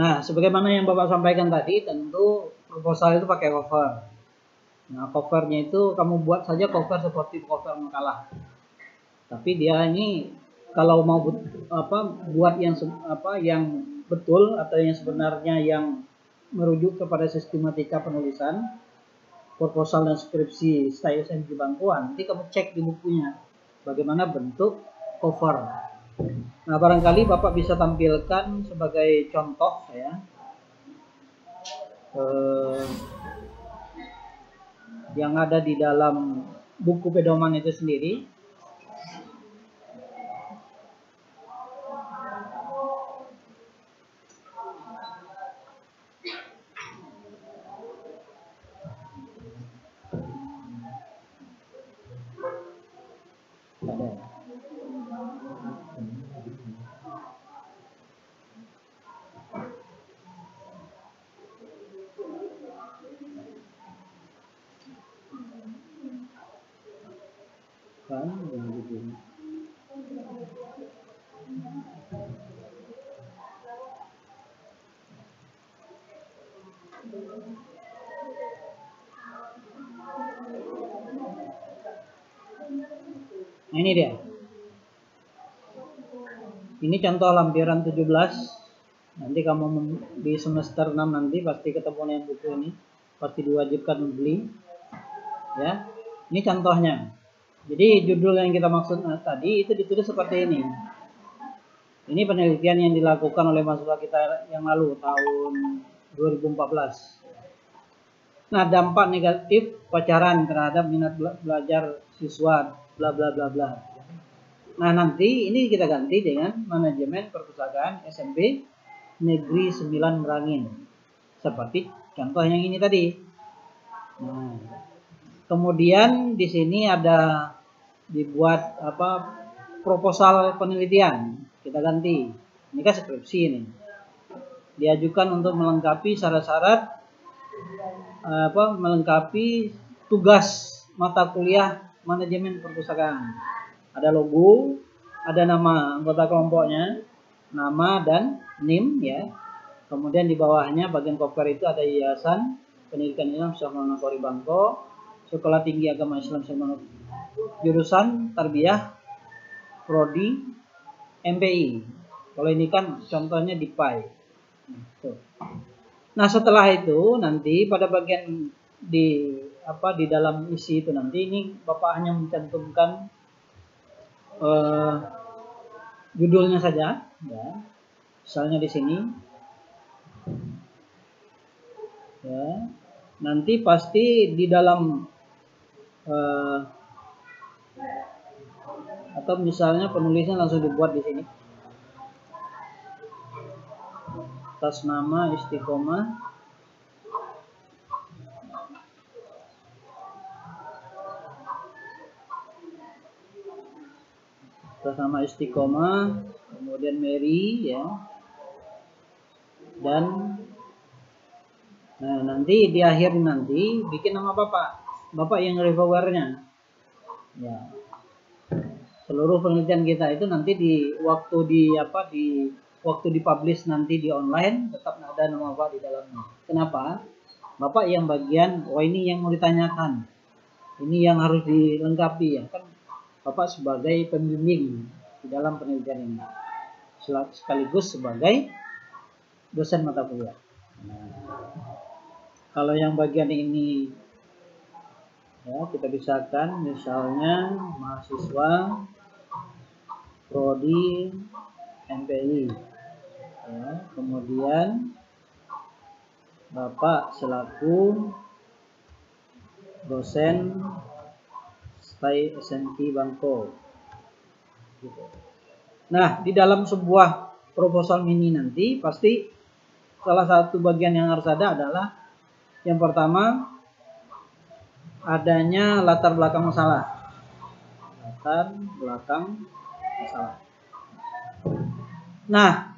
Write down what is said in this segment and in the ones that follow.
Nah, sebagaimana yang Bapak sampaikan tadi, tentu proposal itu pakai cover. Nah, covernya itu kamu buat saja cover seperti cover makalah. Tapi dia ini kalau mau buat yang betul atau yang sebenarnya yang merujuk kepada sistematika penulisan proposal dan skripsi style SMG bangkuan, nanti kamu cek di bukunya bagaimana bentuk cover. Nah, barangkali Bapak bisa tampilkan sebagai contoh ya, yang ada di dalam buku pedoman itu sendiri. Nah, ini dia. Ini contoh lampiran 17. Nanti kamu di semester 6 nanti pasti ketemu dengan buku ini. Pasti diwajibkan beli. Ya. Ini contohnya. Jadi judul yang kita maksud tadi itu ditulis seperti ini. Ini penelitian yang dilakukan oleh mahasiswa kita yang lalu tahun 2014. Nah, dampak negatif pacaran terhadap minat belajar siswa bla bla bla bla. Nah, nanti ini kita ganti dengan manajemen perpustakaan SMP Negeri 9 Merangin. Seperti contoh yang ini tadi. Nah, kemudian di sini ada dibuat proposal penelitian. Kita ganti. Ini kan skripsi ini. Diajukan untuk melengkapi syarat-syarat melengkapi tugas mata kuliah manajemen perpustakaan. Ada logo, ada nama anggota kelompoknya, nama dan NIM ya. Kemudian di bawahnya bagian cover itu ada Yayasan Pendidikan Islam Syekh Maulana Qori Bangko, Sekolah Tinggi Agama Islam Syekh Maulana, jurusan Tarbiyah, Prodi, MPI. Kalau ini kan contohnya di PAI. Nah, setelah itu nanti pada bagian di dalam isi itu nanti ini Bapak hanya mencantumkan judulnya saja ya. Misalnya di sini ya. Nanti pasti di dalam atau misalnya penulisnya langsung dibuat di sini. Atas nama Istiqomah kemudian Mary ya, dan nah nanti di akhir nanti bikin nama bapak yang reviewernya ya. Seluruh penelitian kita itu nanti di waktu dipublish nanti di online tetap ada nama Bapak di dalamnya. Kenapa? Bapak yang bagian, ini yang mau ditanyakan, ini yang harus dilengkapi ya kan. Bapak sebagai pembimbing di dalam penelitian ini, sekaligus sebagai dosen mata kuliah. Nah, kalau yang bagian ini ya kita pisahkan, misalnya mahasiswa Prodi MPI ya, kemudian Bapak selaku dosen STAI SMK Bangko gitu. Nah, di dalam sebuah proposal mini nanti pasti salah satu bagian yang harus ada adalah yang pertama adanya latar belakang masalah. Nah,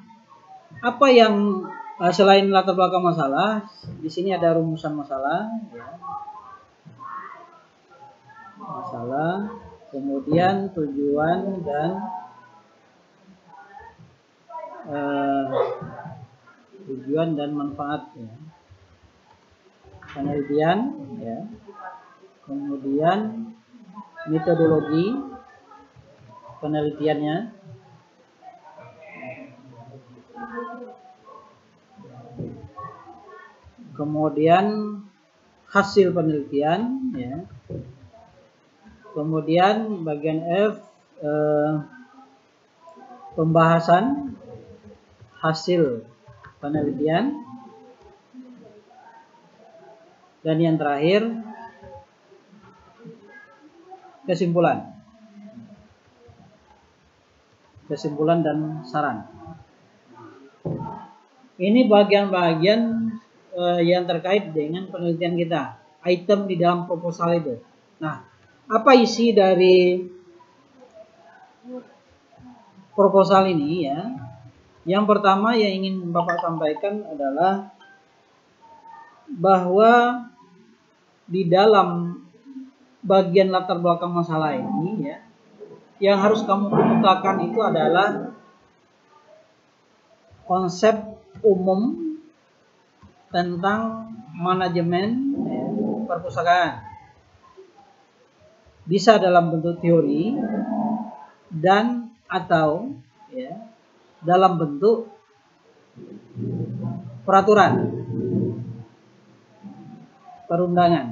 apa yang selain latar belakang masalah, di sini ada rumusan masalah, ya. Masalah, kemudian tujuan dan tujuan dan manfaat ya. Penelitian ya. Kemudian metodologi penelitiannya, kemudian hasil penelitian ya. Kemudian bagian F pembahasan hasil penelitian, dan yang terakhir kesimpulan dan saran. Ini bagian-bagian yang terkait dengan penelitian kita, item di dalam proposal itu. Nah, apa isi dari proposal ini ya? Yang pertama yang ingin Bapak sampaikan adalah bahwa di dalam bagian latar belakang masalah ini ya, yang harus kamu kemukakan itu adalah konsep umum tentang manajemen ya, perpustakaan. Bisa dalam bentuk teori dan atau ya, dalam bentuk peraturan perundangan.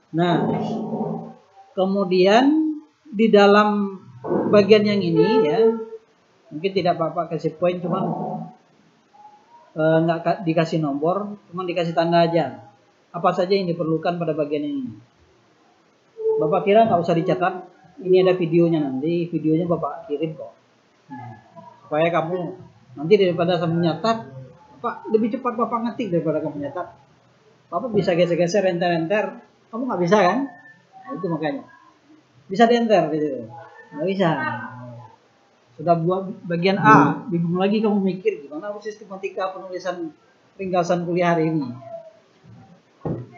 Nah, kemudian di dalam bagian yang ini ya, mungkin tidak Bapak kasih poin, cuman nggak dikasih nomor, cuman dikasih tanda aja. Apa saja yang diperlukan pada bagian ini. Bapak kira nggak usah dicatat, ini ada videonya, nanti videonya Bapak kirim kok. Supaya kamu nanti daripada kamu nyatat, Pak lebih cepat Bapak ngetik daripada kamu nyatat. Bapak bisa geser-geser, enter-enter, kamu nggak bisa kan? Nah, itu makanya. Bisa di-enter gitu. Nggak bisa. Sudah buat bagian A, bingung lagi kamu mikir gimana sistematika penulisan ringkasan kuliah hari ini.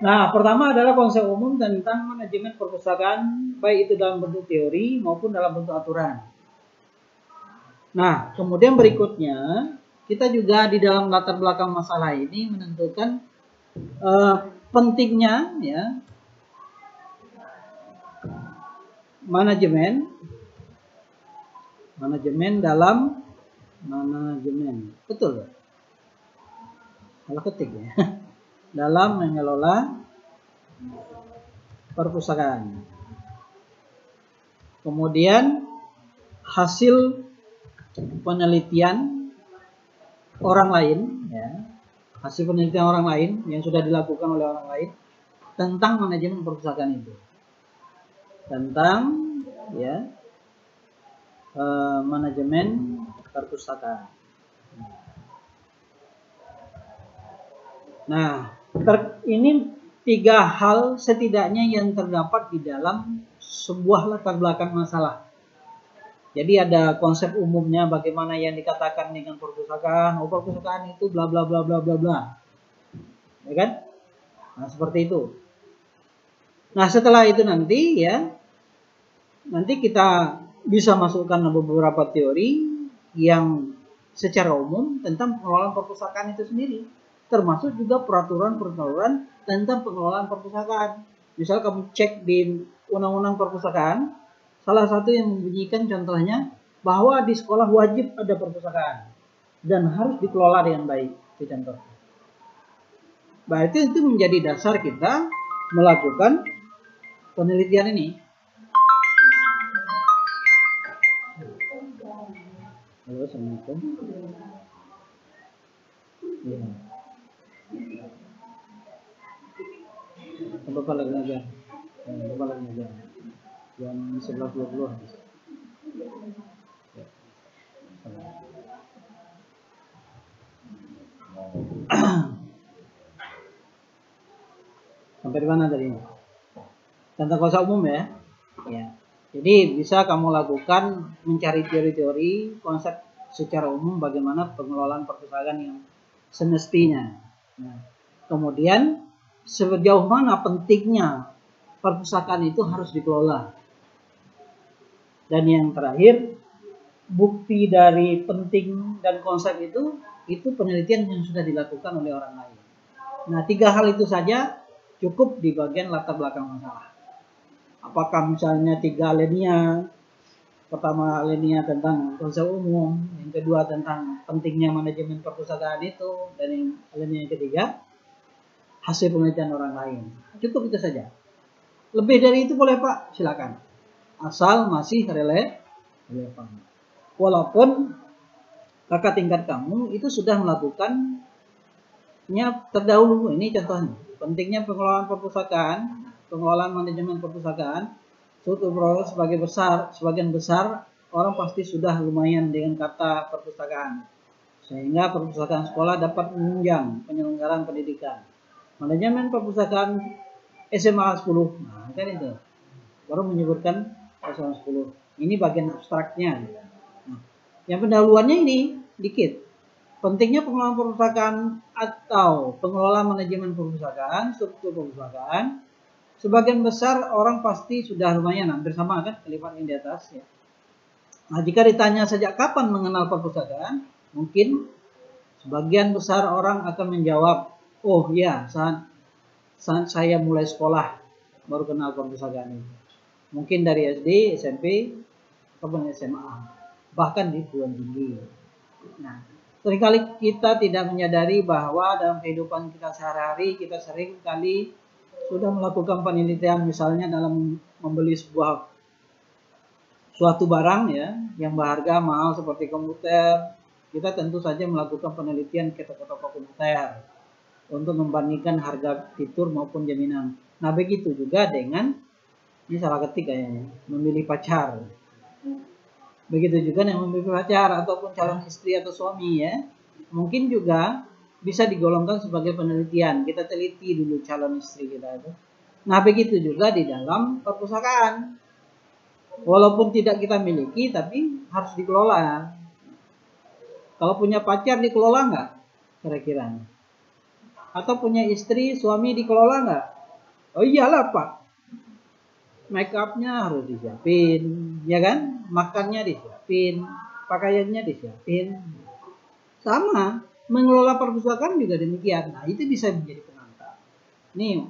Nah, pertama adalah konsep umum tentang manajemen perpustakaan, baik itu dalam bentuk teori maupun dalam bentuk aturan. Nah, kemudian berikutnya kita juga di dalam latar belakang masalah ini menentukan pentingnya ya manajemen dalam manajemen, betul salah ketik ya, dalam mengelola perpustakaan. Kemudian hasil penelitian orang lain ya, hasil penelitian orang lain yang sudah dilakukan oleh orang lain tentang manajemen perpustakaan itu, tentang ya manajemen perpustakaan. Nah, ini 3 hal setidaknya yang terdapat di dalam sebuah latar belakang masalah. Jadi ada konsep umumnya bagaimana yang dikatakan dengan perpustakaan. Oh, perpustakaan itu bla bla bla bla bla bla. Ya kan? Nah, seperti itu. Nah, setelah itu nanti ya, nanti kita bisa masukkan beberapa teori yang secara umum tentang pengelolaan perpustakaan itu sendiri, termasuk juga peraturan-peraturan tentang pengelolaan perpustakaan. Misal kamu cek di undang-undang perpustakaan, salah satu yang membunyikan contohnya bahwa di sekolah wajib ada perpustakaan dan harus dikelola dengan baik. Itu contoh. Berarti itu menjadi dasar kita melakukan penelitian ini. Halo, assalamualaikum. Ya. Bapak lagi ngajar. Bapak lagi ngajar. Jam 11.20 habis. Ya. Sampai di mana tadi? Tentang konsep umum ya. Ya. Jadi bisa kamu lakukan mencari teori-teori konsep secara umum bagaimana pengelolaan perpustakaan yang semestinya. Nah, kemudian sejauh mana pentingnya perpustakaan itu harus dikelola. Dan yang terakhir, bukti dari penting dan konsep itu penelitian yang sudah dilakukan oleh orang lain. Nah, 3 hal itu saja cukup di bagian latar belakang masalah. Apakah misalnya 3 alinea, pertama alinea tentang konsep umum, yang kedua tentang pentingnya manajemen perpustakaan itu, dan yang alinea yang ketiga hasil penelitian orang lain. Cukup itu saja. Lebih dari itu boleh Pak, silakan. Asal masih relevan. Walaupun kakak tingkat kamu itu sudah melakukannya terdahulu. Ini contohnya. Pentingnya pengelolaan perpustakaan, pengelolaan manajemen perpustakaan. Suatu proses sebagian besar orang pasti sudah lumayan dengan kata perpustakaan. Sehingga perpustakaan sekolah dapat menunjang penyelenggaraan pendidikan. Manajemen perpustakaan SMA 10. Nah, kan itu. Baru menyebutkan SMA 10. Ini bagian abstraknya. Nah, yang pendahuluannya ini dikit. Pentingnya pengelolaan perpustakaan atau pengelolaan manajemen perpustakaan, struktur perpustakaan. Sebagian besar orang pasti sudah lumayan, hampir sama kan kalimat yang di atas ya. Nah, jika ditanya sejak kapan mengenal perpustakaan, mungkin sebagian besar orang akan menjawab, oh ya, saat saya mulai sekolah baru kenal perpustakaan itu. Mungkin dari SD, SMP, ataupun SMA, bahkan di perguruan tinggi. Nah, seringkali kita tidak menyadari bahwa dalam kehidupan kita sehari-hari kita sering kali sudah melakukan penelitian, misalnya dalam membeli suatu barang ya yang berharga mahal seperti komputer, kita tentu saja melakukan penelitian ke toko-toko komputer untuk membandingkan harga fitur maupun jaminan. Nah, begitu juga dengan, ini salah ketik kayaknya, memilih pacar. Begitu juga dengan memilih pacar ataupun calon istri atau suami ya. Mungkin juga bisa digolongkan sebagai penelitian. Kita teliti dulu calon istri kita itu. Nah, begitu juga di dalam perpustakaan. Walaupun tidak kita miliki, tapi harus dikelola. Kalau punya pacar dikelola nggak? Kira-kira. Atau punya istri, suami dikelola nggak? Oh iyalah Pak. Make upnya harus disiapin, ya kan? Makannya disiapin, pakaiannya disiapin. Sama. Mengelola perpustakaan juga demikian. Nah, itu bisa menjadi pengantar. Nih,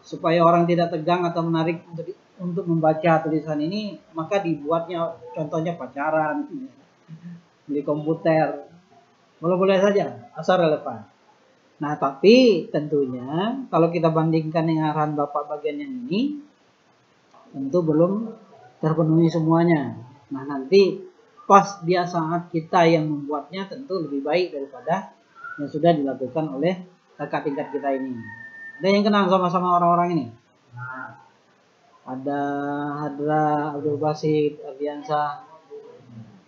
supaya orang tidak tegang atau menarik untuk membaca tulisan ini, maka dibuatnya contohnya pacaran, beli komputer. Boleh-boleh saja, asal relevan. Nah, tapi tentunya kalau kita bandingkan dengan arahan Bapak bagian yang ini, tentu belum terpenuhi semuanya. Nah, nanti pas dia saat kita yang membuatnya tentu lebih baik daripada yang sudah dilakukan oleh kakak tingkat kita ini. Ada yang kenal sama-sama orang-orang ini? Nah, ada Hadra, Abdul Basit, Ardiansa.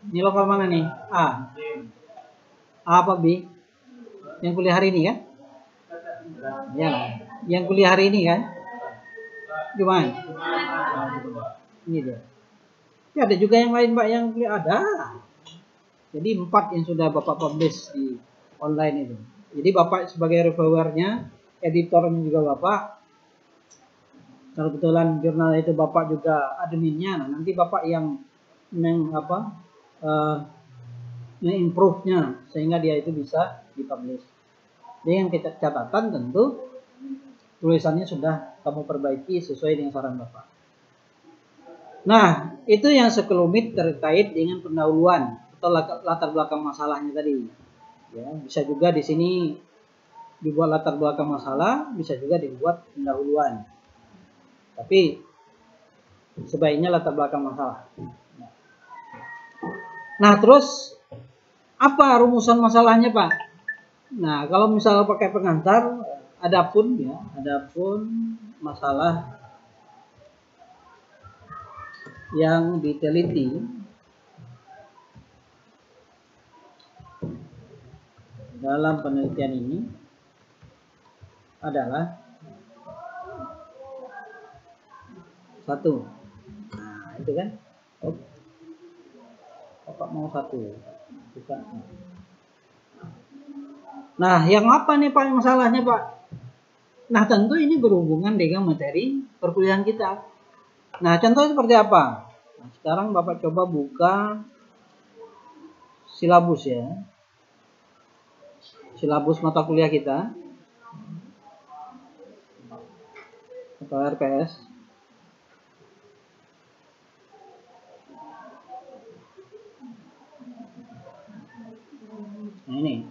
Ini lokal mana nih? A. A apa B? Yang kuliah hari ini kan? Ya, yang kuliah hari ini kan? Gimana? Ini dia. Ya, ada juga yang lain Pak yang kuliah ada. Jadi 4 yang sudah Bapak publish di online itu. Jadi Bapak sebagai reviewernya, editornya juga Bapak. Kalau kebetulan jurnal itu Bapak juga adminnya, nah nanti Bapak yang improve-nya sehingga dia itu bisa dipublish. Dengan catatan tentu tulisannya sudah kamu perbaiki sesuai dengan saran Bapak. Nah, itu yang sekelumit terkait dengan pendahuluan atau latar belakang masalahnya tadi. Ya, bisa juga di sini dibuat latar belakang masalah, bisa juga dibuat pendahuluan. Tapi sebaiknya latar belakang masalah. Nah, terus apa rumusan masalahnya, Pak? Nah, kalau misalnya pakai pengantar, adapun masalah yang diteliti dalam penelitian ini adalah satu. Nah, itu kan. Bapak mau satu. Bukan. Nah, yang apa nih Pak masalahnya, Pak? Nah, tentu ini berhubungan dengan materi perkuliahan kita. Nah, contohnya seperti apa? Nah, sekarang Bapak coba buka silabus ya. Silabus mata kuliah kita atau RPS. Nah, ini.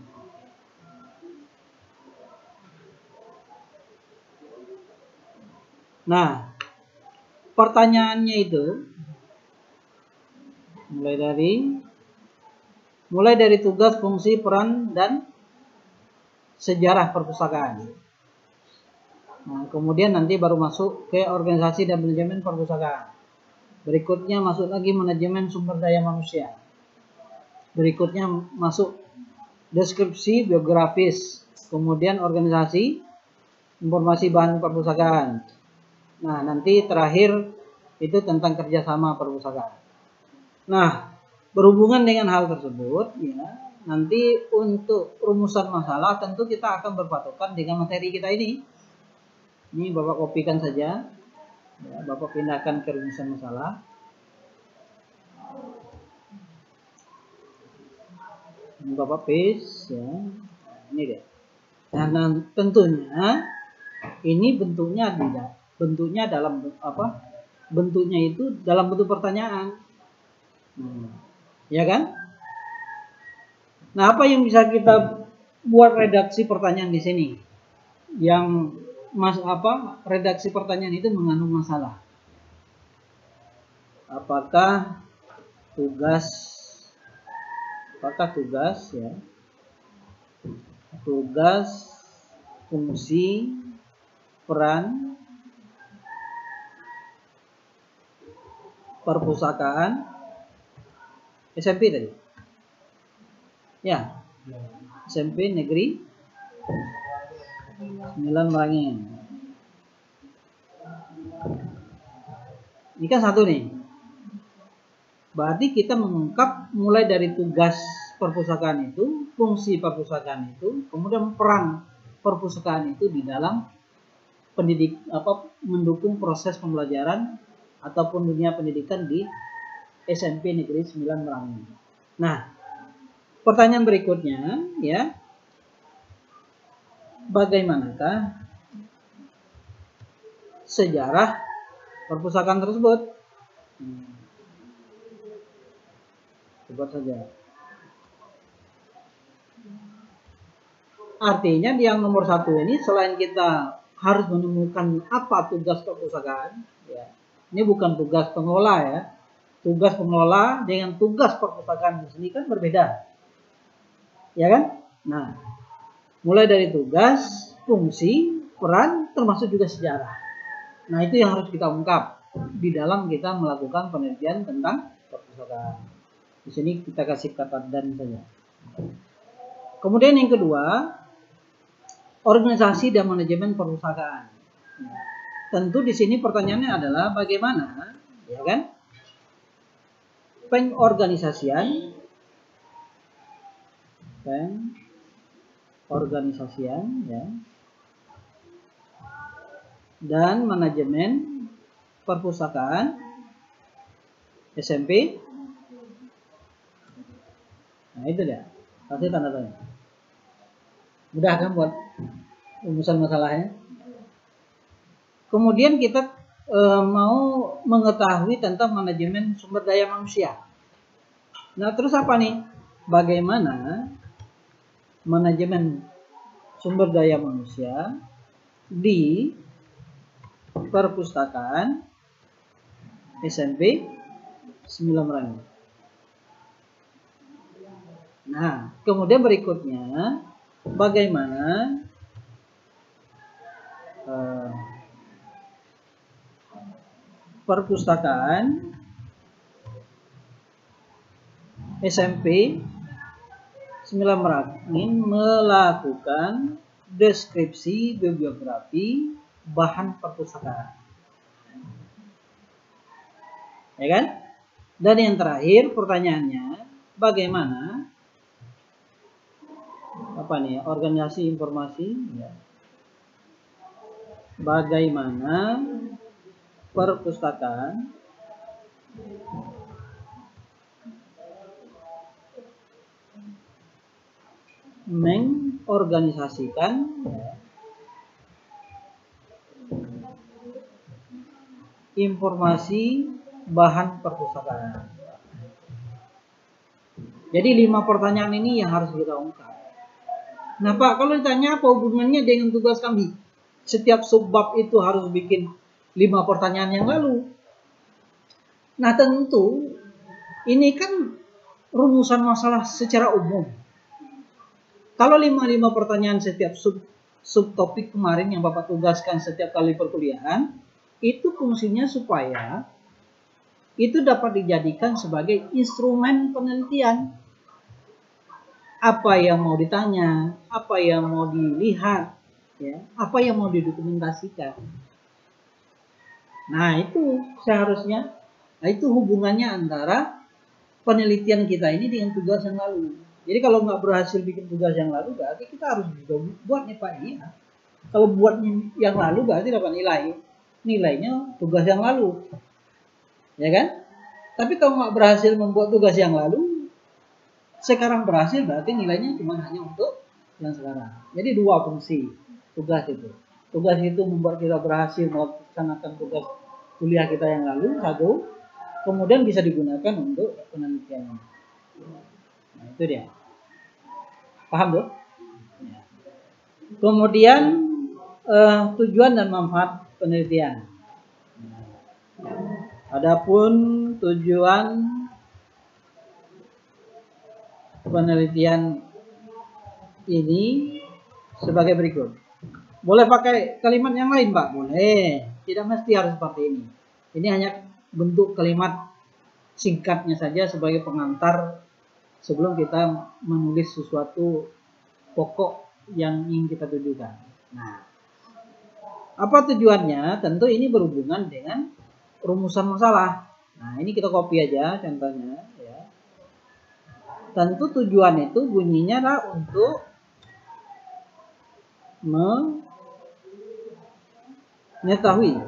Nah, pertanyaannya itu mulai dari tugas, fungsi, peran, dan sejarah perpustakaan. Nah, kemudian nanti baru masuk ke organisasi dan manajemen perpustakaan. Berikutnya masuk lagi manajemen sumber daya manusia. Berikutnya masuk deskripsi biografis. Kemudian organisasi, informasi bahan perpustakaan. Nah, nanti terakhir itu tentang kerjasama perpustakaan. Nah, berhubungan dengan hal tersebut, ya, nanti untuk rumusan masalah tentu kita akan berpatokan dengan materi kita ini. Ini Bapak kopikan saja, ya, Bapak pindahkan ke rumusan masalah. Ini Bapak paste, ya, ini dia. Nah, tentunya ini bentuknya dalam apa? Bentuknya itu dalam bentuk pertanyaan, ya kan? Nah, apa yang bisa kita buat redaksi pertanyaan di sini? Yang redaksi pertanyaan itu mengandung masalah. Apakah tugas ya, tugas, fungsi, peran perpustakaan SMP tadi, ya, SMP Negeri 9 Merangin. Ini kan satu nih. Berarti kita mengungkap mulai dari tugas perpustakaan itu, fungsi perpustakaan itu, kemudian peran perpustakaan itu di dalam mendukung proses pembelajaran ataupun dunia pendidikan di SMP Negeri 9 Merangin. Nah, pertanyaan berikutnya, ya, bagaimanakah sejarah perpustakaan tersebut? Coba saja. Artinya yang nomor 1 ini selain kita harus menemukan apa tugas perpustakaan, ya, ini bukan tugas pengelola ya. Tugas pengelola dengan tugas perpustakaan di sini kan berbeda, ya kan? Nah, mulai dari tugas, fungsi, peran, termasuk juga sejarah. Nah, itu yang harus kita ungkap di dalam kita melakukan penelitian tentang perpustakaan. Di sini kita kasih kata dan saja. Kemudian yang kedua, organisasi dan manajemen perpustakaan. Tentu di sini pertanyaannya adalah bagaimana, ya kan, pengorganisasian, ya, dan manajemen perpustakaan SMP. Nah, itu dia. Kasih tanda tanya. Mudah kan buat rumusan masalahnya. Kemudian kita mau mengetahui tentang manajemen sumber daya manusia. Nah, terus apa nih? Bagaimana manajemen sumber daya manusia di perpustakaan SMP 9 Merangin. Nah, kemudian berikutnya bagaimana perpustakaan SMP 9 Merangin melakukan deskripsi bibliografi bahan perpustakaan, ya kan? Dan yang terakhir pertanyaannya, bagaimana organisasi informasi, ya, bagaimana perpustakaan mengorganisasikan informasi bahan perpustakaan. Jadi 5 pertanyaan ini yang harus kita ungkap. Nah Pak, kalau ditanya apa hubungannya dengan tugas kami? Setiap subbab itu harus bikin 5 pertanyaan yang lalu. Nah tentu ini kan rumusan masalah secara umum. Kalau 5 pertanyaan setiap subtopik kemarin yang Bapak tugaskan setiap kali perkuliahan, itu fungsinya supaya itu dapat dijadikan sebagai instrumen penelitian. Apa yang mau ditanya, apa yang mau dilihat, ya, apa yang mau didokumentasikan. Nah itu seharusnya, itu hubungannya antara penelitian kita ini dengan tugas yang lalu. Jadi kalau nggak berhasil bikin tugas yang lalu, berarti kita harus juga buat nih Pak. Iya. Kalau buat yang lalu berarti dapat nilai. Nilainya tugas yang lalu. Ya kan? Tapi kalau nggak berhasil membuat tugas yang lalu, sekarang berhasil berarti nilainya cuma hanya untuk yang sekarang. Jadi 2 fungsi tugas itu. Tugas itu membuat kita berhasil melaksanakan tugas kuliah kita yang lalu, 1. Kemudian bisa digunakan untuk penelitian. Nah, itu dia. Paham tuh? Kemudian tujuan dan manfaat penelitian. Adapun tujuan penelitian ini sebagai berikut. Boleh pakai kalimat yang lain, Pak? Boleh. Tidak mesti harus seperti ini. Ini hanya bentuk kalimat singkatnya saja sebagai pengantar sebelum kita menulis sesuatu pokok yang ingin kita tujukan. Nah, apa tujuannya? Tentu ini berhubungan dengan rumusan masalah. Nah, ini kita copy aja contohnya. Ya. Tentu tujuan itu bunyinya adalah untuk mengetahui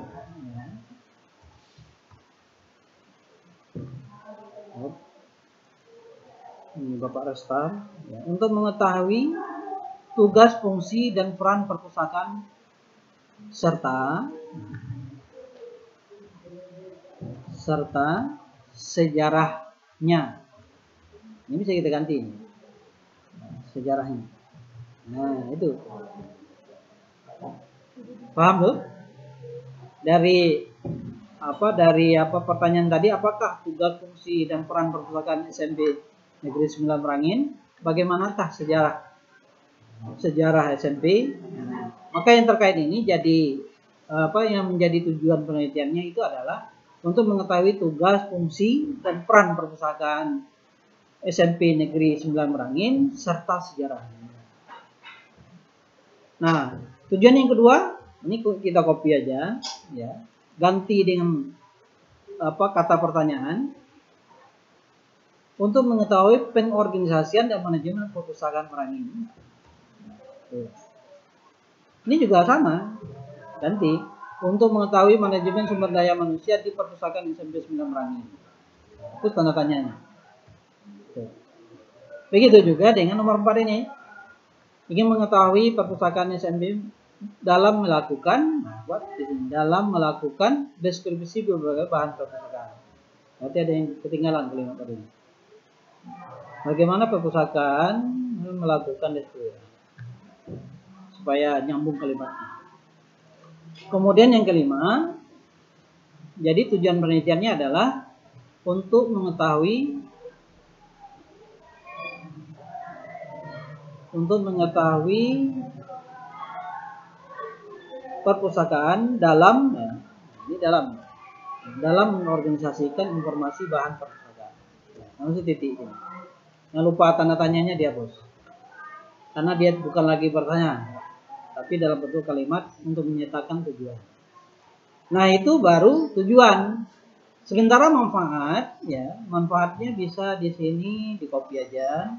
ini Bapak Restar ya, untuk mengetahui tugas, fungsi, dan peran perpustakaan serta sejarahnya. Ini bisa kita ganti sejarahnya. Nah itu paham tuh? Dari pertanyaan tadi, apakah tugas, fungsi, dan peran perpustakaan SMP Negeri 9 Merangin? Bagaimanakah sejarah SMP? Nah, maka yang terkait ini jadi yang menjadi tujuan penelitiannya itu adalah untuk mengetahui tugas, fungsi, dan peran perpustakaan SMP Negeri 9 Merangin serta sejarahnya. Nah, tujuan yang kedua ini kita copy aja, ya. Ganti dengan kata pertanyaan untuk mengetahui pengorganisasian dan manajemen perpustakaan Merangin. Ini juga sama, ganti untuk mengetahui manajemen sumber daya manusia di perpustakaan SMP 9 Merangin. Itu tanda tanyanya. Begitu juga dengan nomor 4 ini. Ingin mengetahui perpustakaan SMP dalam melakukan deskripsi berbagai bahan perpustakaan. Berarti ada yang ketinggalan kalimat tadi. Bagaimana perpustakaan melakukan deskripsi supaya nyambung kalimatnya. Kemudian yang kelima, jadi tujuan penelitiannya adalah untuk mengetahui perpustakaan dalam mengorganisasikan informasi bahan perpustakaan. Nah, titik ini. Jangan lupa tanda tanyanya dia, Bos. Karena dia bukan lagi pertanyaan, tapi dalam bentuk kalimat untuk menyatakan tujuan. Nah, itu baru tujuan. Sementara manfaat, ya, manfaatnya bisa di sini di copy aja.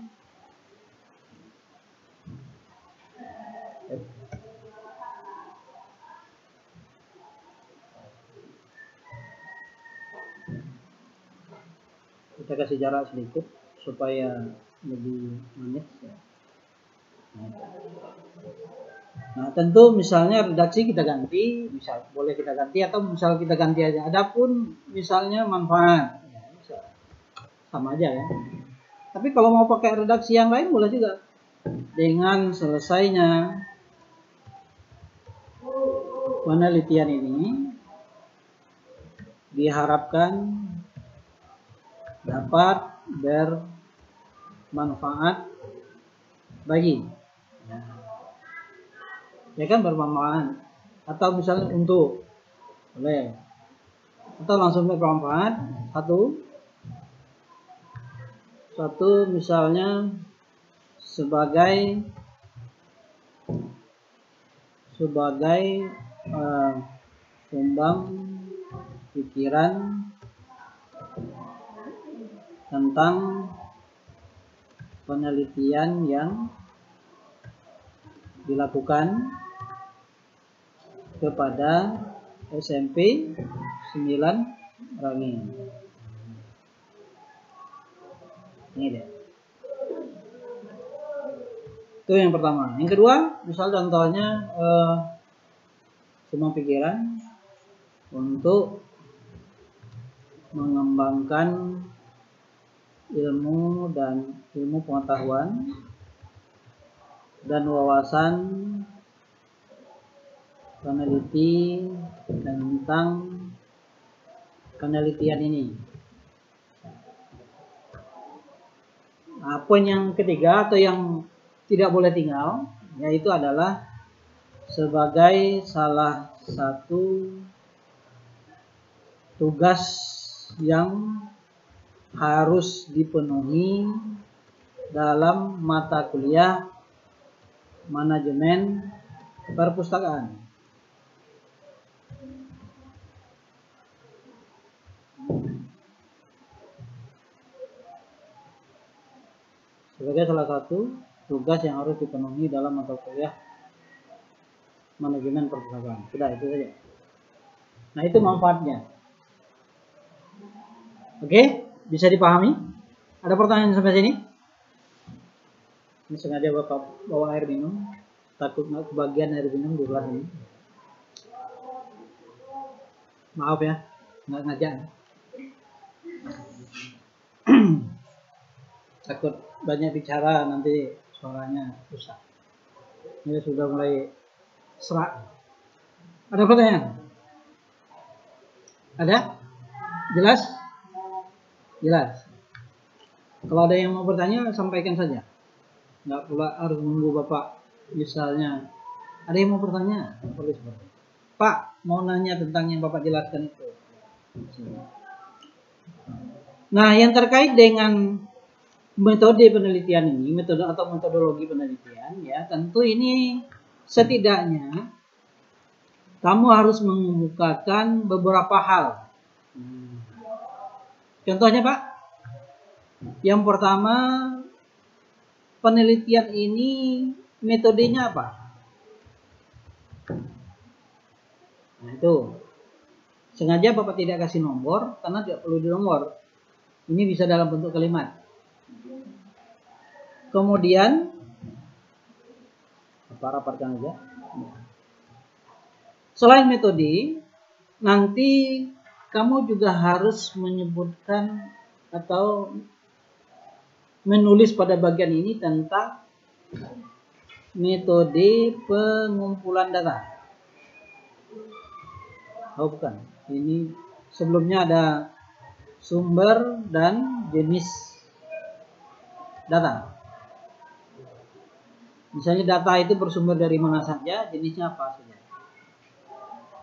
Kita kasih jarak sedikit supaya lebih manis. Ya. Nah, tentu misalnya redaksi kita ganti, misal boleh kita ganti atau misal kita ganti aja. Adapun misalnya manfaat, ya, bisa. Sama aja ya. Tapi kalau mau pakai redaksi yang lain boleh juga. Dengan selesainya penelitian ini diharapkan dapat bermanfaat bagi. Ya kan, bermanfaat. Atau misalnya untuk, boleh. Atau langsung bermanfaat. Satu misalnya sebagai sumbang pikiran tentang penelitian yang dilakukan kepada SMP 9 Rangi. Ini deh. Itu yang pertama. Yang kedua, misal contohnya sumbang pikiran untuk mengembangkan ilmu pengetahuan dan wawasan peneliti tentang penelitian ini. Nah, poin yang ketiga atau yang tidak boleh tinggal, yaitu adalah sebagai salah satu tugas yang harus dipenuhi dalam mata kuliah manajemen perpustakaan. Sebagai salah satu tugas yang harus dipenuhi dalam mata kuliah manajemen perpustakaan. Sudah, itu saja. Nah, itu manfaatnya. Oke, bisa dipahami? Ada pertanyaan sampai sini? Ini sengaja Bapak bawa air minum, takut nggak kebagian air minum di kelas ini. Maaf ya, nggak ngajak. Takut banyak bicara nanti suaranya rusak. Ini sudah mulai serak. Ada pertanyaan? Ada? Jelas? Jelas. Kalau ada yang mau bertanya, sampaikan saja. Nggak pula harus menunggu Bapak. Misalnya, ada yang mau bertanya? Boleh seperti. Pak, mau nanya tentang yang Bapak jelaskan itu. Nah, yang terkait dengan metode penelitian ini, metode atau metodologi penelitian, ya tentu ini setidaknya kamu harus mengemukakan beberapa hal. Contohnya Pak, yang pertama, penelitian ini metodenya apa? Nah itu, sengaja Bapak tidak kasih nomor karena tidak perlu di nomor. Ini bisa dalam bentuk kalimat. Kemudian, rapatkan aja. Selain metode, nanti kamu juga harus menyebutkan atau menulis pada bagian ini tentang metode pengumpulan data. Oh bukan, ini sebelumnya ada sumber dan jenis data. Misalnya data itu bersumber dari mana saja, jenisnya apa saja.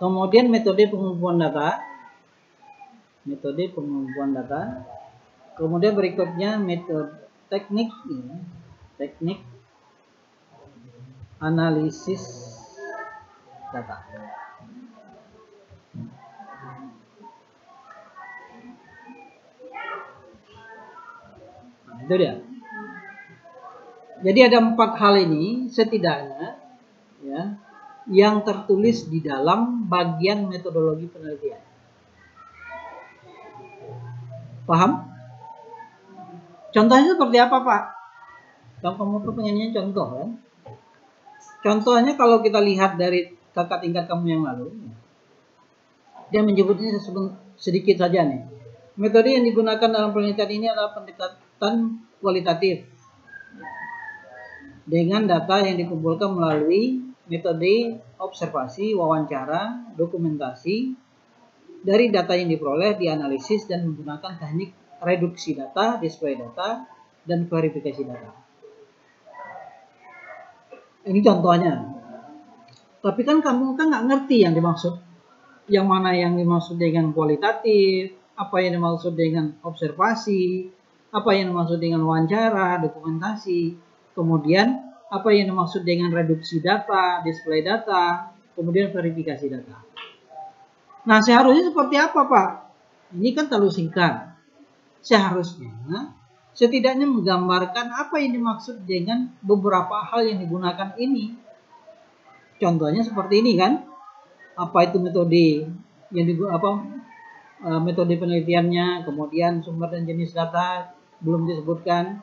Kemudian metode pengumpulan data. Kemudian berikutnya metode teknik analisis data. Nah, itu dia. Jadi ada 4 hal ini setidaknya ya yang tertulis di dalam bagian metodologi penelitian. Paham? Contohnya seperti apa Pak? Kalau kamu tuh pengennya contoh kan? Contohnya kalau kita lihat dari kakak tingkat kamu yang lalu, dia menyebutnya sedikit saja nih. Metode yang digunakan dalam penelitian ini adalah pendekatan kualitatif dengan data yang dikumpulkan melalui metode observasi, wawancara, dokumentasi. Dari data yang diperoleh, dianalisis dan menggunakan teknik reduksi data, display data, dan verifikasi data. Ini contohnya. Tapi kan kamu kan nggak ngerti yang dimaksud, yang mana yang dimaksud dengan kualitatif, apa yang dimaksud dengan observasi, apa yang dimaksud dengan wawancara, dokumentasi, kemudian apa yang dimaksud dengan reduksi data, display data, kemudian verifikasi data. Nah, seharusnya seperti apa, Pak? Ini kan terlalu singkat. Seharusnya setidaknya menggambarkan apa yang dimaksud dengan beberapa hal yang digunakan ini. Contohnya seperti ini kan? Apa itu metode yang metode penelitiannya, kemudian sumber dan jenis data belum disebutkan.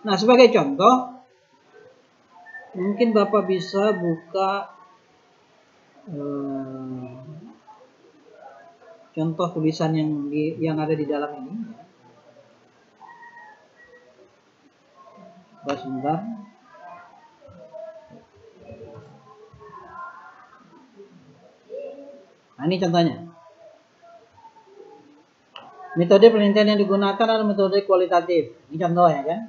Nah, sebagai contoh, mungkin Bapak bisa buka contoh tulisan yang ada di dalam ini. Sebentar. Nah, ini contohnya. Metode penelitian yang digunakan adalah metode kualitatif. Ini contohnya kan.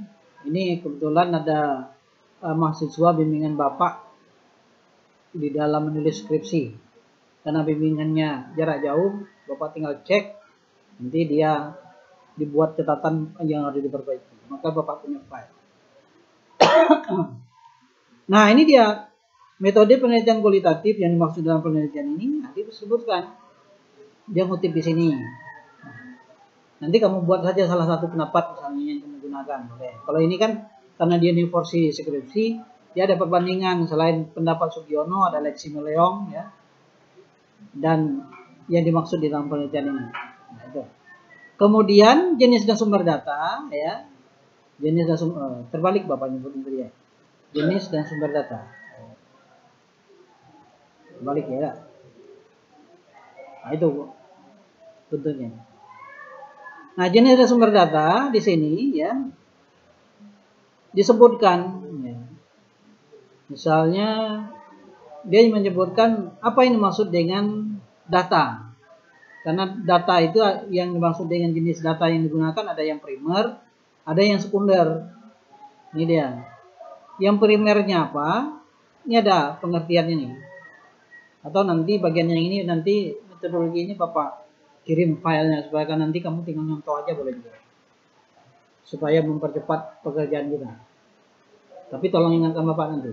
Ini kebetulan ada mahasiswa bimbingan Bapak di dalam menulis skripsi. Karena bimbingannya jarak jauh, Bapak tinggal cek, nanti dia dibuat catatan yang harus diperbaiki. Maka Bapak punya file. Nah, ini dia metode penelitian kualitatif yang dimaksud dalam penelitian ini. Nanti disebutkan, dia ngutip di sini. Nanti kamu buat saja salah satu pendapat misalnya yang kamu gunakan. Kalau ini kan karena dia ini versi skripsi, dia ada perbandingan selain pendapat Sugiono ada Lexi Meleong ya. Dan yang dimaksud di dalam penelitian ini. Nah, itu. Kemudian jenis dan sumber data ya. Jenis dan sumber terbalik Bapak nyebutin tadi ya. Jenis dan sumber data. Terbalik ya. Nah, itu bentuknya. Nah, jenis dan sumber data di sini ya disebutkan ya. Misalnya dia menyebutkan apa yang dimaksud dengan data. Karena data itu yang dimaksud dengan jenis data yang digunakan ada yang primer, ada yang sekunder. Ini dia. Yang primernya apa? Ini ada pengertiannya nih. Atau nanti bagian yang ini nanti metodologi ini Bapak kirim filenya supaya kan nanti kamu tinggal nyontoh aja boleh juga. Supaya mempercepat pekerjaan kita. Tapi tolong ingatkan Bapak nanti.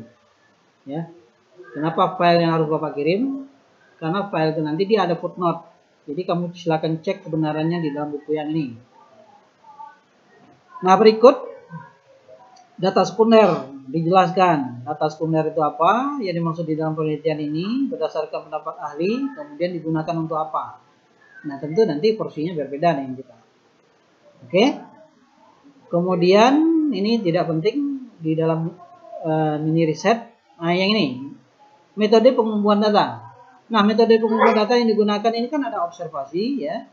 Ya. Kenapa file yang harus Bapak kirim? Karena file itu nanti dia ada footnote. Jadi kamu silakan cek kebenarannya di dalam buku yang ini. Nah, berikut data sekunder dijelaskan. Data sekunder itu apa? Yang dimaksud di dalam penelitian ini berdasarkan pendapat ahli, kemudian digunakan untuk apa? Nah, tentu nanti porsinya berbeda nih kita. Oke? Kemudian ini tidak penting di dalam mini riset. Nah, yang ini metode pengumpulan data. Nah, metode pengumpulan data yang digunakan ini kan ada observasi ya.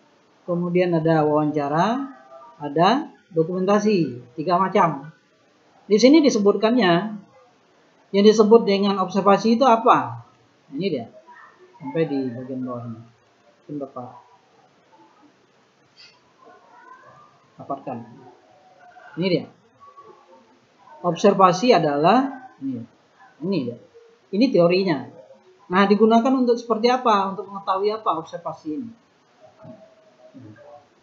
Kemudian ada wawancara, ada dokumentasi, 3 macam. Di sini disebutkannya yang disebut dengan observasi itu apa? Ini dia. Sampai di bagian bawahnya. Mungkin Bapak dapatkan. Ini dia. Observasi adalah ini dia. Ini teorinya. Nah, digunakan untuk seperti apa? Untuk mengetahui apa observasi ini.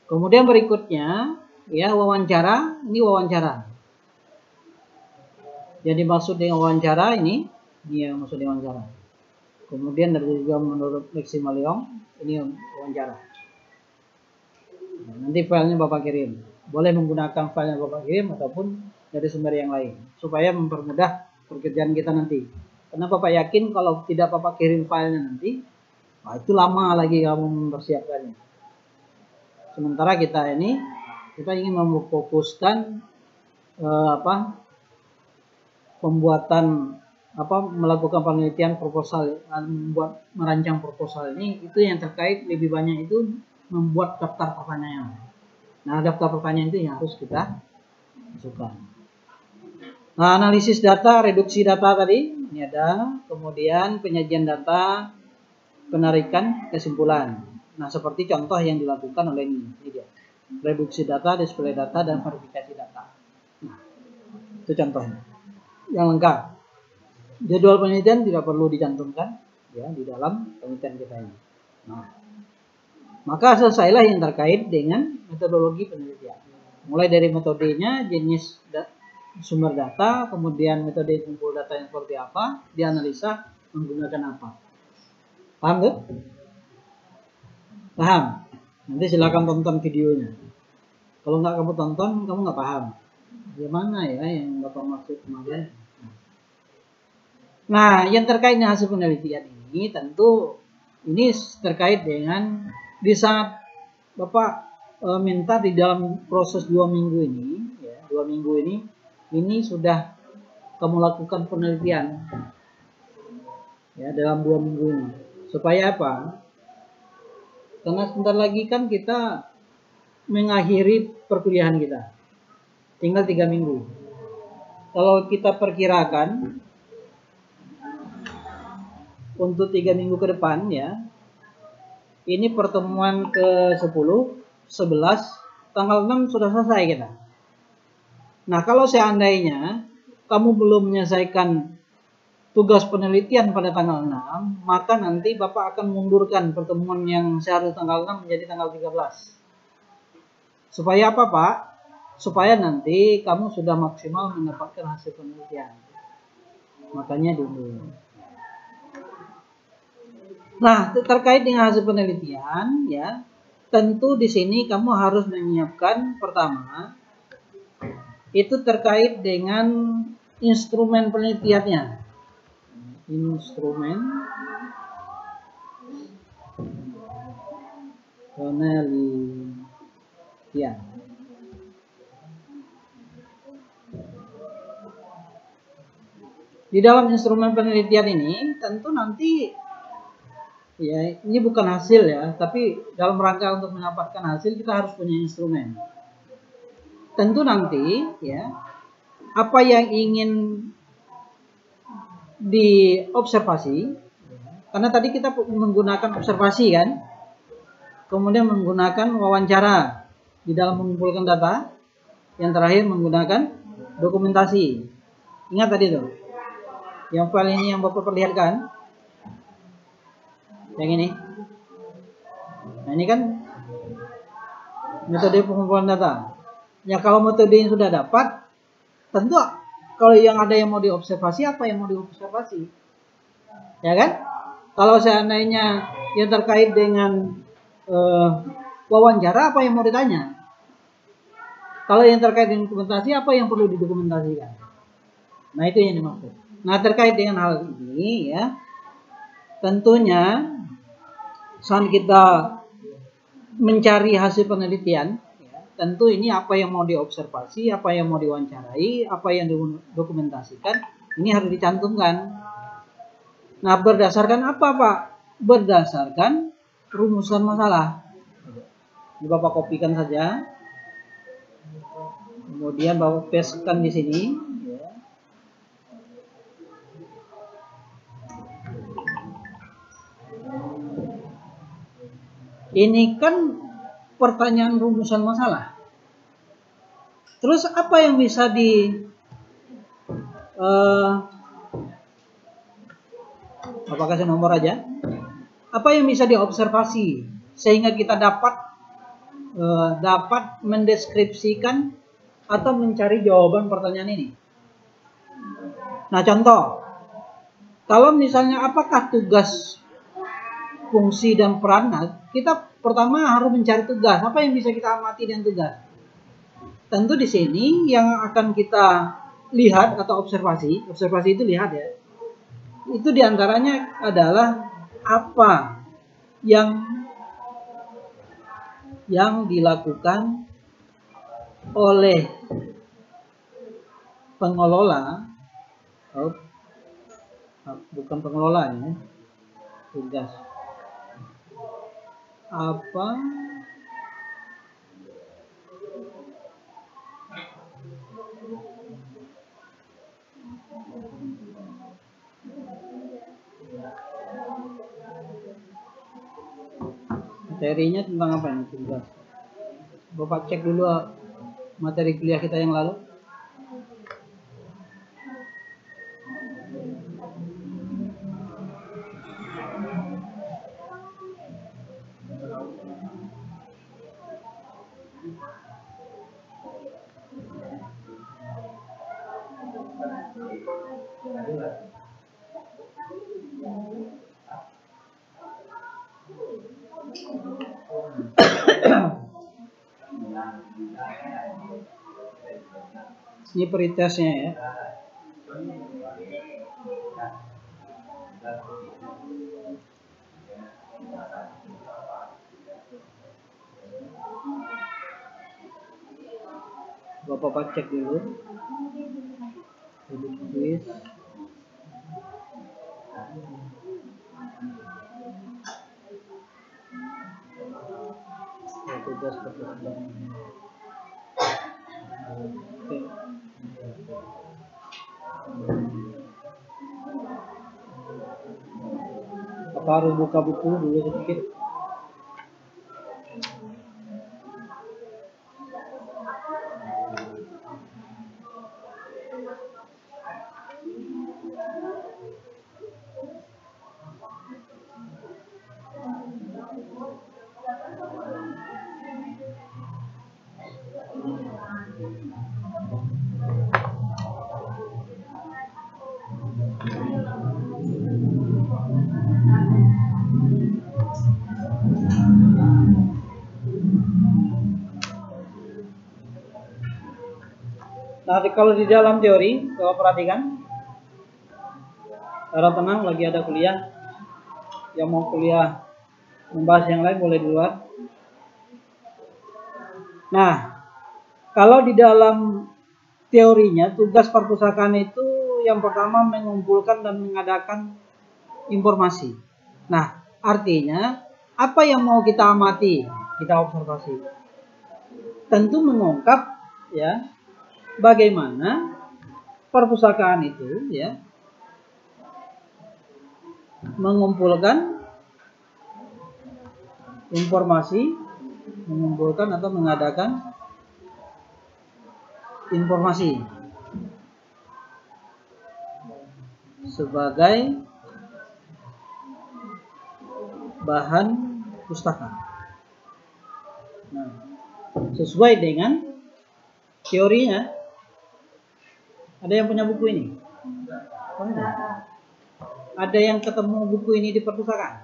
Kemudian berikutnya, ya wawancara. Ini wawancara. Yang dimaksud dengan wawancara ini yang maksud dengan wawancara. Kemudian ada juga menurut Lexi Meleong, ini wawancara. Nah, nanti filenya Bapak kirim. Boleh menggunakan file yang Bapak kirim ataupun dari sumber yang lain. Supaya mempermudah pekerjaan kita nanti. Karena Bapak yakin kalau tidak Bapak kirim filenya nanti, nah itu lama lagi kamu mempersiapkannya. Sementara kita ingin memfokuskan pembuatan melakukan penelitian proposal, merancang proposal ini, itu yang terkait lebih banyak itu membuat daftar pertanyaan. Nah, daftar pertanyaan itu yang harus kita masukkan. Nah, analisis data, reduksi data tadi ini ada, kemudian penyajian data, penarikan kesimpulan. Nah, seperti contoh yang dilakukan oleh ini dia. Reduksi data, display data, dan verifikasi data. Nah, itu contohnya yang lengkap. Jadwal penelitian tidak perlu dicantumkan ya di dalam penelitian kita ini. Nah, maka selesailah yang terkait dengan metodologi penelitian. Mulai dari metodenya, jenis sumber data, kemudian metode kumpul data yang seperti apa, dianalisa menggunakan apa. Paham tuh? Paham? Nanti silakan tonton videonya. Kalau nggak kamu tonton, kamu nggak paham. Gimana ya yang Bapak maksud kemarin? Nah, yang terkait dengan hasil penelitian ini tentu ini terkait dengan di saat Bapak minta di dalam proses 2 minggu ini, ya, 2 minggu ini sudah kamu lakukan penelitian, ya, dalam 2 minggu ini. Supaya apa? Karena sebentar lagi kan kita mengakhiri perkuliahan kita, tinggal 3 minggu. Kalau kita perkirakan untuk 3 minggu ke depan ya, ini pertemuan ke-10, 11, tanggal 6 sudah selesai kita. Nah, kalau seandainya kamu belum menyelesaikan tugas penelitian pada tanggal 6, maka nanti Bapak akan mundurkan pertemuan yang seharusnya tanggal 6 menjadi tanggal 13. Supaya apa, Pak? Supaya nanti kamu sudah maksimal mendapatkan hasil penelitian. Makanya diundur. Nah, terkait dengan hasil penelitian, ya, tentu di sini kamu harus menyiapkan pertama itu terkait dengan instrumen penelitiannya. Instrumen penelitian. Di dalam instrumen penelitian ini tentu nanti ya, ini bukan hasil ya, tapi dalam rangka untuk mendapatkan hasil kita harus punya instrumen. Tentu nanti ya, apa yang ingin diobservasi, karena tadi kita menggunakan observasi kan, kemudian menggunakan wawancara di dalam mengumpulkan data, yang terakhir menggunakan dokumentasi. Ingat tadi tuh, yang file ini yang Bapak perlihatkan, yang ini. Nah, ini kan metode pengumpulan data. Ya, kalau metode ini sudah dapat, tentu kalau yang ada yang mau diobservasi, apa yang mau diobservasi? Ya kan? Kalau seandainya yang terkait dengan wawancara, apa yang mau ditanya? Kalau yang terkait dengan dokumentasi, apa yang perlu didokumentasikan? Nah, itu yang dimaksud. Nah, terkait dengan hal ini ya, tentunya saat kita mencari hasil penelitian, ya, tentu ini apa yang mau diobservasi, apa yang mau diwawancarai, apa yang didokumentasikan, ini harus dicantumkan. Nah, berdasarkan apa, Pak? Berdasarkan rumusan masalah. Ini Bapak kopikan saja, kemudian Bapak pastekan di sini. Ini kan pertanyaan rumusan masalah. Terus apa yang bisa apa kasih nomor aja? Apa yang bisa diobservasi sehingga kita dapat mendeskripsikan atau mencari jawaban pertanyaan ini? Nah, contoh, kalau misalnya apakah tugas, fungsi dan peran, kita pertama harus mencari tugas. Apa yang bisa kita amati dengan tugas? Tentu di sini yang akan kita lihat atau observasi itu lihat ya. Itu diantaranya adalah apa yang dilakukan oleh pengelola bukan pengelola ya, tugas apa materinya tentang apa ini tugas. Bapak cek dulu materi kuliah kita yang lalu. Ini pretestnya ya. Bapak cek dulu. Quiz. Tugas perpustakaan. Oke. Apa harus buka buku dulu sedikit? Nah, kalau di dalam teori, coba perhatikan. Harap tenang, lagi ada kuliah. Yang mau kuliah membahas yang lain boleh di luar. Nah, kalau di dalam teorinya, tugas perpustakaan itu yang pertama mengumpulkan dan mengadakan informasi. Nah, artinya apa yang mau kita amati, kita observasi. Tentu mengungkap ya bagaimana perpustakaan itu ya mengumpulkan informasi, mengumpulkan atau mengadakan informasi sebagai bahan pustaka. Nah, sesuai dengan teorinya. Ada yang punya buku ini? Ada yang ketemu buku ini di perpustakaan?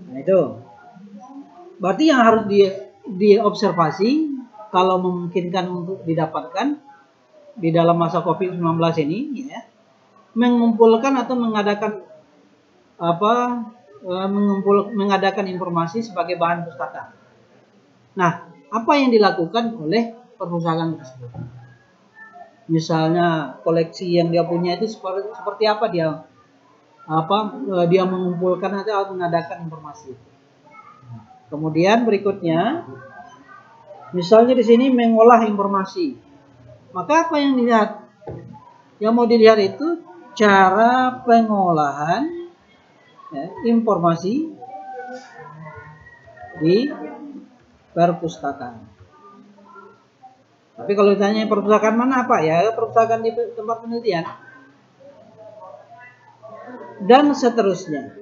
Nah, itu. Berarti yang harus diobservasi kalau memungkinkan untuk didapatkan di dalam masa COVID-19 ini ya, mengumpulkan atau mengadakan mengadakan informasi sebagai bahan pustaka. Nah, apa yang dilakukan oleh perpustakaan tersebut? Misalnya koleksi yang dia punya itu seperti apa dia mengumpulkan atau mengadakan informasi. Kemudian berikutnya, misalnya di sini mengolah informasi. Maka apa yang dilihat? Yang mau dilihat itu cara pengolahan ya, informasi di perpustakaan. Tapi kalau ditanya perpustakaan mana apa ya? Perpustakaan di tempat penelitian dan seterusnya.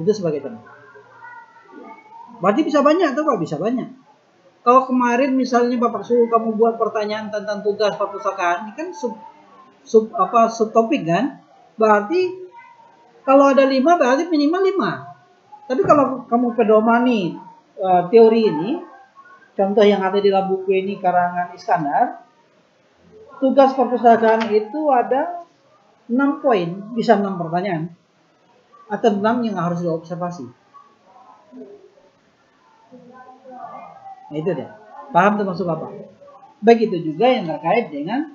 Itu sebagai contoh. Berarti bisa banyak atau Pak? Bisa banyak. Kalau kemarin misalnya Bapak suruh kamu buat pertanyaan tentang tugas perpustakaan, ini kan subtopik kan? Berarti kalau ada 5 berarti minimal 5. Tapi kalau kamu pedomani teori ini, contoh yang ada di dalam buku ini karangan Iskandar, tugas perpustakaan itu ada 6 poin, bisa 6 pertanyaan atau 6 yang harus diobservasi. Nah itu deh, paham termasuk apa? Begitu juga yang terkait dengan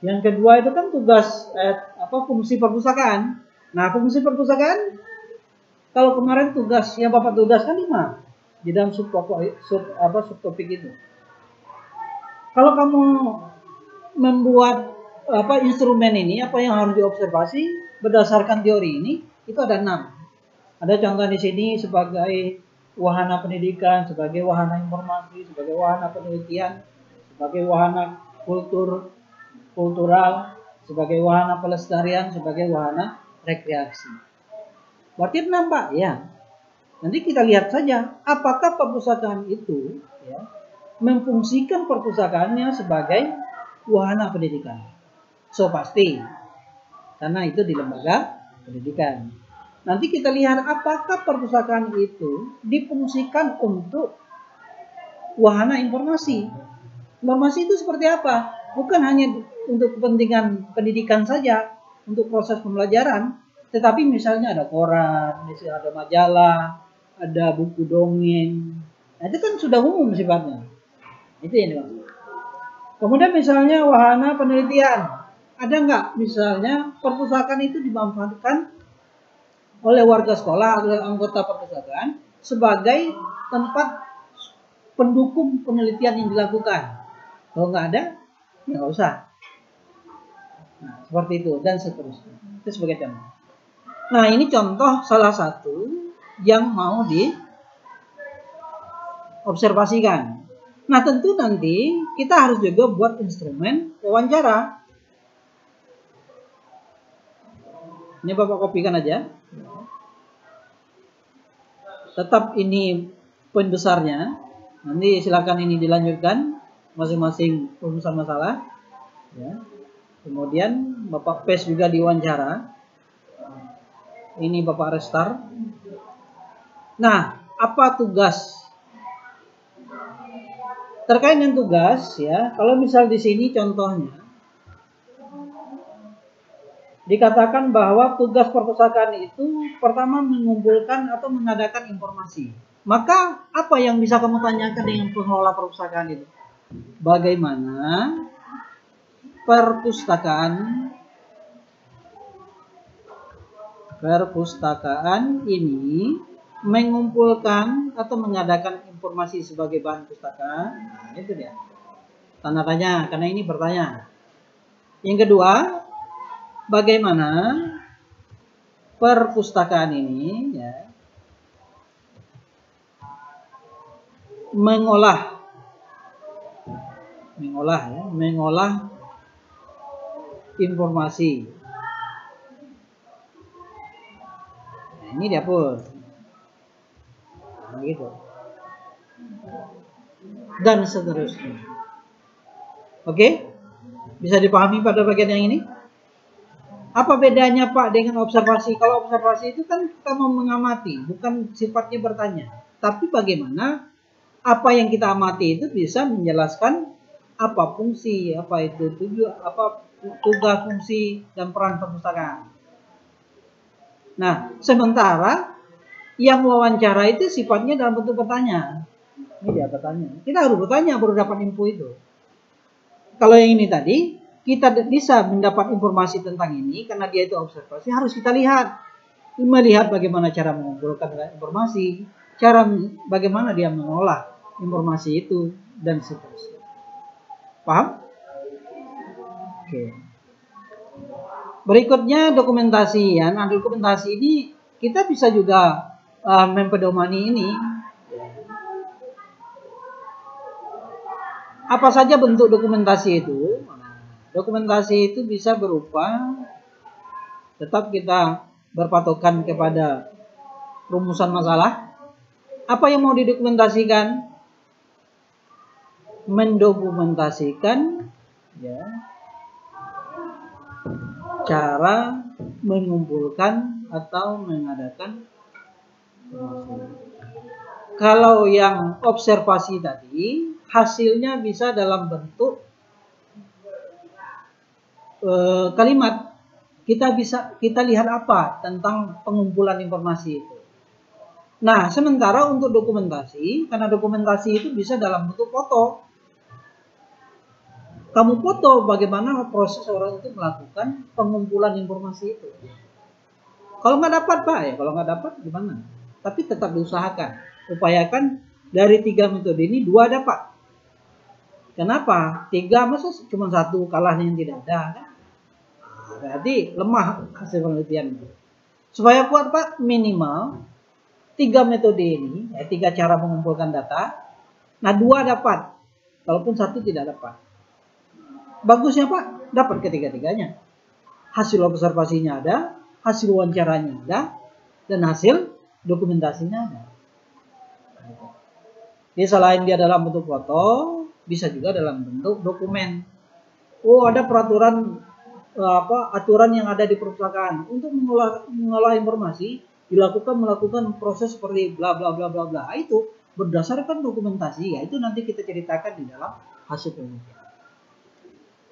yang kedua itu kan tugas fungsi perpustakaan. Nah, fungsi perpustakaan kalau kemarin tugas yang Bapak tugas kan 5 di dalam subtopik itu. Kalau kamu membuat instrumen ini, apa yang harus diobservasi berdasarkan teori ini, itu ada 6. Ada contoh di sini sebagai wahana pendidikan, sebagai wahana informasi, sebagai wahana penelitian, sebagai wahana kultural, sebagai wahana pelestarian, sebagai wahana rekreasi. Berarti 6, Pak, ya. Nanti kita lihat saja apakah perpustakaan itu ya, memfungsikan perpustakaannya sebagai wahana pendidikan. So pasti, karena itu di lembaga pendidikan. Nanti kita lihat apakah perpustakaan itu difungsikan untuk wahana informasi. Informasi itu seperti apa? Bukan hanya untuk kepentingan pendidikan saja, untuk proses pembelajaran, tetapi misalnya ada koran, misalnya ada majalah, ada buku dongeng. Nah, itu kan sudah umum sifatnya. Itu yang dimaksud. Kemudian misalnya wahana penelitian. Ada nggak misalnya perpustakaan itu dimanfaatkan oleh warga sekolah atau anggota perpustakaan sebagai tempat pendukung penelitian yang dilakukan? Kalau nggak ada, ya nggak usah. Nah, seperti itu dan seterusnya. Itu sebagai contoh. Nah, ini contoh salah satu yang mau diobservasikan. Nah, tentu nanti kita harus juga buat instrumen wawancara. Ini Bapak kopikan aja. Tetap ini poin besarnya. Nanti silakan ini dilanjutkan masing-masing rumusan masalah. Ya. Kemudian Bapak paste juga di wawancara. Ini Bapak restart. Nah, apa tugas? Terkait dengan tugas, ya, kalau misal di sini contohnya dikatakan bahwa tugas perpustakaan itu pertama mengumpulkan atau mengadakan informasi. Maka apa yang bisa kamu tanyakan dengan pengelola perpustakaan itu? Bagaimana perpustakaan ini mengumpulkan atau mengadakan informasi sebagai bahan pustaka? Nah, itu dia. Tanda tanya, karena ini bertanya. Yang kedua, bagaimana perpustakaan ini ya, mengolah informasi. Nah, ini dihapus. Nah, gitu. Dan seterusnya. Oke? Bisa dipahami pada bagian yang ini? Apa bedanya Pak dengan observasi? Kalau observasi itu kan kita mau mengamati, bukan sifatnya bertanya. Tapi bagaimana apa yang kita amati itu bisa menjelaskan apa fungsi, apa itu tujuan, apa tugas, fungsi, dan peran perpustakaan. Nah, sementara yang wawancara itu sifatnya dalam bentuk pertanyaan. Ini dia bertanya. Kita harus bertanya baru dapat info itu. Kalau yang ini tadi, kita bisa mendapat informasi tentang ini karena dia itu observasi, harus kita melihat bagaimana cara mengumpulkan informasi, bagaimana dia mengolah informasi itu dan seterusnya. Paham? Oke. Berikutnya dokumentasi ya. Nah, dokumentasi ini kita bisa juga mempedomani ini. Apa saja bentuk dokumentasi itu? Dokumentasi itu bisa berupa tetap kita berpatokan kepada rumusan masalah. Apa yang mau didokumentasikan? Mendokumentasikan ya, cara mengumpulkan atau mengadakan informasi. Kalau yang observasi tadi, hasilnya bisa dalam bentuk kalimat. Kita lihat apa tentang pengumpulan informasi itu. Nah, sementara untuk dokumentasi, karena dokumentasi itu bisa dalam bentuk foto. Kamu foto bagaimana proses orang itu melakukan pengumpulan informasi itu. Kalau nggak dapat Pak, ya kalau nggak dapat gimana? Tapi tetap diusahakan. Upayakan dari 3 metode ini 2 dapat. Kenapa? 3 masa cuma 1 kalahnya yang tidak ada kan? Berarti lemah hasil penelitian. Supaya kuat Pak, minimal 3 metode ini, 3 cara mengumpulkan data. Nah 2 dapat, walaupun 1 tidak dapat. Bagusnya Pak, dapat ketiga-tiganya. Hasil observasinya ada, hasil wawancaranya ada, dan hasil dokumentasinya ada. Jadi selain dia dalam bentuk foto, bisa juga dalam bentuk dokumen. Oh, ada peraturan aturan yang ada di perpustakaan untuk mengolah informasi melakukan proses seperti bla bla bla bla bla. Itu berdasarkan dokumentasi, ya itu nanti kita ceritakan di dalam hasil penelitian.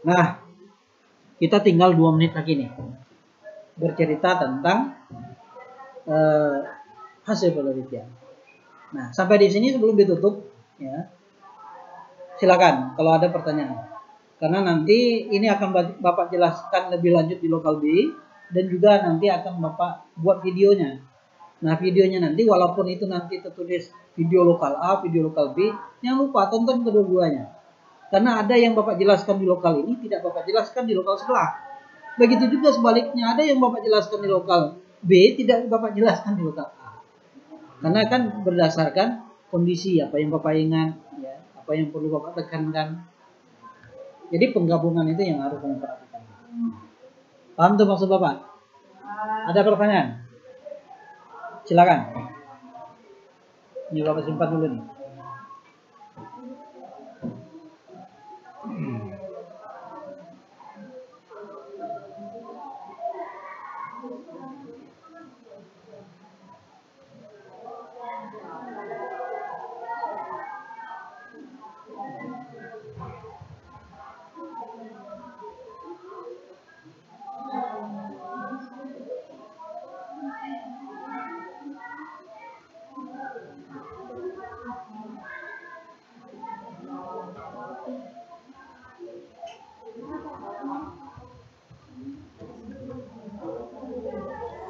Nah, kita tinggal 2 menit lagi nih bercerita tentang hasil penelitian. Nah, sampai di sini sebelum ditutup, ya, silakan kalau ada pertanyaan. Karena nanti ini akan Bapak jelaskan lebih lanjut di lokal B, dan juga nanti akan Bapak buat videonya. Nah, videonya nanti walaupun itu nanti tertulis video lokal A, video lokal B, jangan lupa tonton kedua-duanya. Karena ada yang Bapak jelaskan di lokal ini tidak Bapak jelaskan di lokal sebelah. Begitu juga sebaliknya, ada yang Bapak jelaskan di lokal B tidak Bapak jelaskan di lokal A. Karena kan berdasarkan kondisi apa yang Bapak ingat, ya, apa yang perlu Bapak tekankan. Jadi penggabungan itu yang harus kamu perhatikan. Paham tuh maksud Bapak? Ada pertanyaan? Silakan. Ini Bapak simpan dulu nih.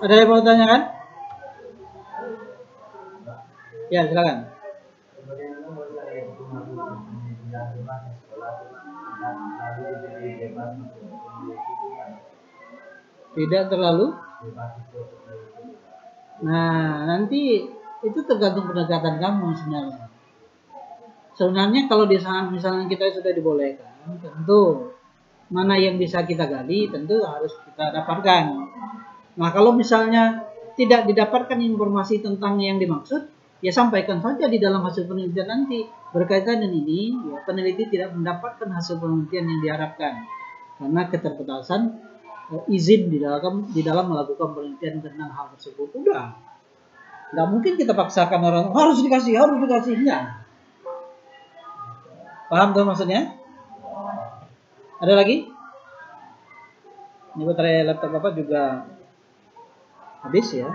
Ada yang mau tanyakan? Ya, silakan. Tidak terlalu. Nah, nanti itu tergantung pendekatan kamu sebenarnya. Sebenarnya kalau di saat misalnya kita sudah dibolehkan, tentu mana yang bisa kita gali tentu harus kita dapatkan. Nah, kalau misalnya tidak didapatkan informasi tentang yang dimaksud, ya sampaikan saja di dalam hasil penelitian nanti. Berkaitan dengan ini, ya, peneliti tidak mendapatkan hasil penelitian yang diharapkan karena keterbatasan izin di dalam melakukan penelitian tentang hal tersebut. Udah, nggak mungkin kita paksakan orang harus dikasih, enggak. Paham tuh maksudnya? Ada lagi? Ini baterai laptop Bapak juga habis ya.